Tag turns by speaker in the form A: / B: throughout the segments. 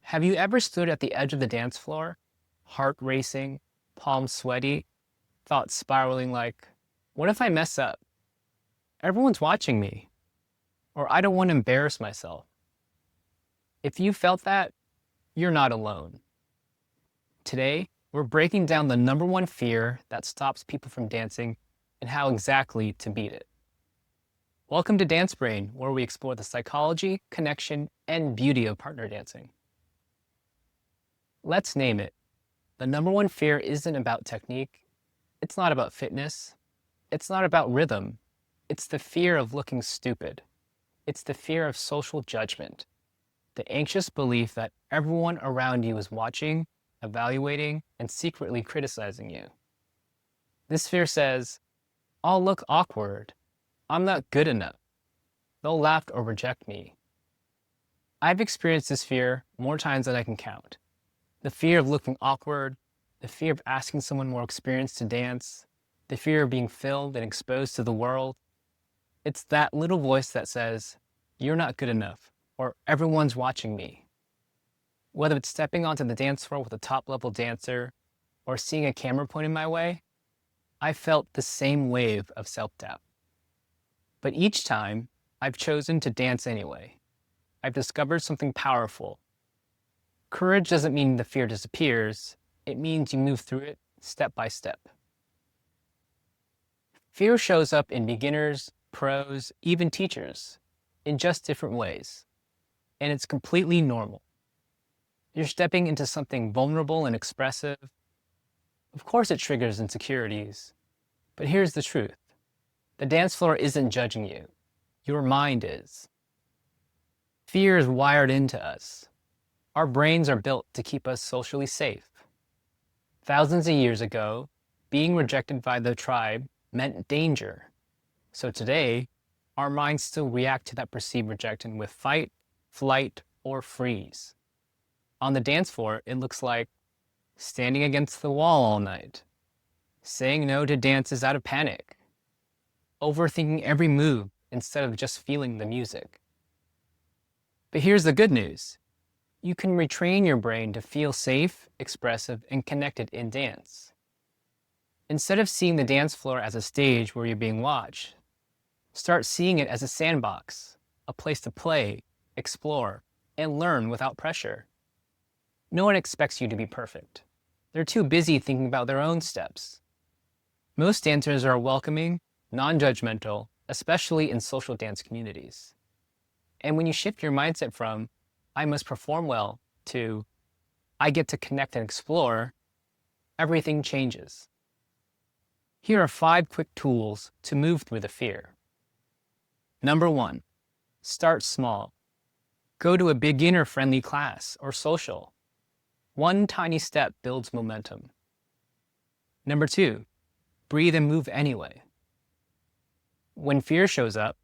A: Have you ever stood at the edge of the dance floor, heart racing, palms sweaty, thoughts spiraling like, what if I mess up? Everyone's watching me, or I don't want to embarrass myself. If you felt that, you're not alone. Today, we're breaking down the number one fear that stops people from dancing and how exactly to beat it. Welcome to Dance Brain, where we explore the psychology, connection, and beauty of partner dancing. Let's name it. The number one fear isn't about technique. It's not about fitness. It's not about rhythm. It's the fear of looking stupid. It's the fear of social judgment. The anxious belief that everyone around you is watching, evaluating, and secretly criticizing you. This fear says, I'll look awkward. I'm not good enough. They'll laugh or reject me. I've experienced this fear more times than I can count. The fear of looking awkward, the fear of asking someone more experienced to dance, the fear of being filmed and exposed to the world. It's that little voice that says, you're not good enough, or everyone's watching me. Whether it's stepping onto the dance floor with a top-level dancer, or seeing a camera pointed my way, I felt the same wave of self-doubt. But each time, I've chosen to dance anyway. I've discovered something powerful. Courage doesn't mean the fear disappears. It means you move through it step by step. Fear shows up in beginners, pros, even teachers, in just different ways. And it's completely normal. You're stepping into something vulnerable and expressive. Of course it triggers insecurities. But here's the truth. The dance floor isn't judging you. Your mind is. Fear is wired into us. Our brains are built to keep us socially safe. Thousands of years ago, being rejected by the tribe meant danger. So today, our minds still react to that perceived rejection with fight, flight, or freeze. On the dance floor, it looks like standing against the wall all night, saying no to dances out of panic, overthinking every move instead of just feeling the music. But here's the good news. You can retrain your brain to feel safe, expressive, and connected in dance. Instead of seeing the dance floor as a stage where you're being watched, start seeing it as a sandbox, a place to play, explore, and learn without pressure. No one expects you to be perfect. They're too busy thinking about their own steps. Most dancers are welcoming, non-judgmental, especially in social dance communities. And when you shift your mindset from, I must perform well, to, I get to connect and explore, everything changes. Here are 5 quick tools to move through the fear. Number 1, start small. Go to a beginner-friendly class or social. One tiny step builds momentum. Number 2, breathe and move anyway. When fear shows up,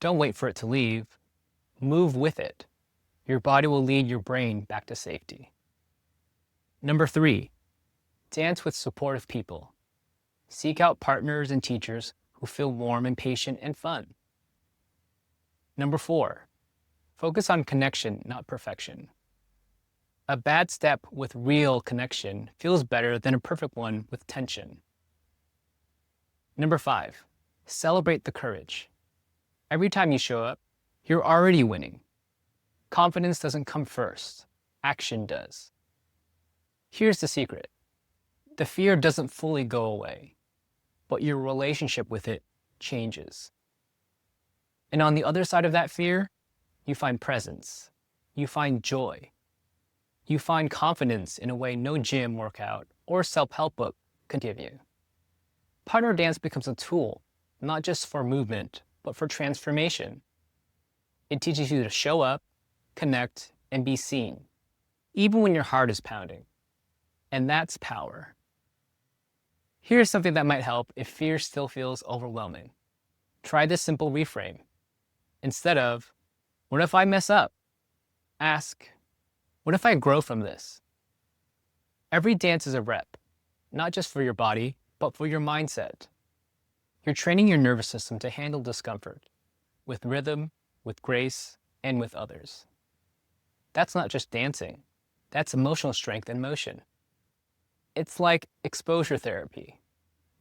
A: don't wait for it to leave. Move with it. Your body will lead your brain back to safety. Number 3, dance with supportive people. Seek out partners and teachers who feel warm and patient and fun. Number 4, focus on connection, not perfection. A bad step with real connection feels better than a perfect one with tension. Number 5, celebrate the courage. Every time you show up, you're already winning. Confidence doesn't come first. Action does. Here's the secret. The fear doesn't fully go away, but your relationship with it changes. And on the other side of that fear, you find presence. You find joy. You find confidence in a way no gym workout or self-help book can give you. Partner dance becomes a tool, not just for movement, but for transformation. It teaches you to show up, connect, and be seen, even when your heart is pounding. And that's power. Here's something that might help if fear still feels overwhelming. Try this simple reframe. Instead of, what if I mess up? Ask, what if I grow from this? Every dance is a rep, not just for your body, but for your mindset. You're training your nervous system to handle discomfort with rhythm, with grace, and with others. That's not just dancing. That's emotional strength in motion. It's like exposure therapy,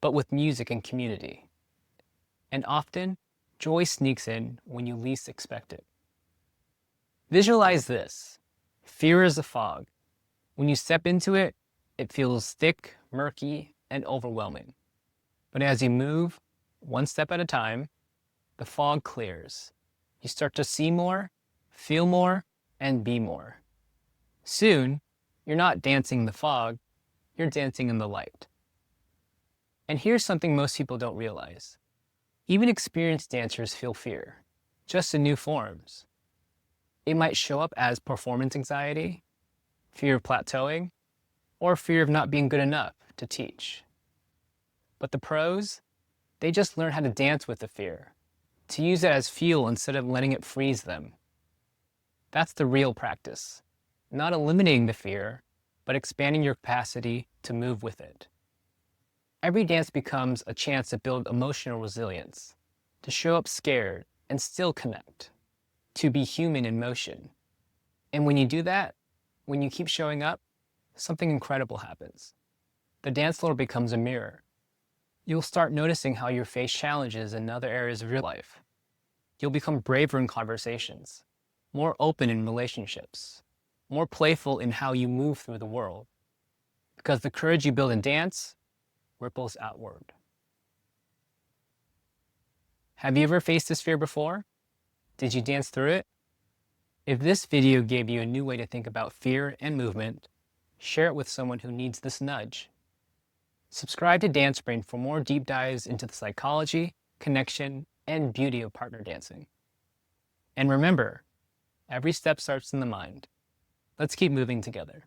A: but with music and community. And often, joy sneaks in when you least expect it. Visualize this. Fear is a fog. When you step into it, it feels thick, murky, and overwhelming. But as you move, one step at a time, the fog clears. You start to see more, feel more, and be more. Soon, you're not dancing in the fog, you're dancing in the light. And here's something most people don't realize. Even experienced dancers feel fear, just in new forms. It might show up as performance anxiety, fear of plateauing, or fear of not being good enough to teach. But the pros, they just learn how to dance with the fear, to use it as fuel instead of letting it freeze them. That's the real practice, not eliminating the fear, but expanding your capacity to move with it. Every dance becomes a chance to build emotional resilience, to show up scared and still connect, to be human in motion. And when you do that, when you keep showing up, something incredible happens. The dance floor becomes a mirror. You'll start noticing how you face challenges in other areas of your life. You'll become braver in conversations, more open in relationships, more playful in how you move through the world. Because the courage you build in dance ripples outward. Have you ever faced this fear before? Did you dance through it? If this video gave you a new way to think about fear and movement, share it with someone who needs this nudge. Subscribe to Dance Brain for more deep dives into the psychology, connection, and beauty of partner dancing. And remember, every step starts in the mind. Let's keep moving together.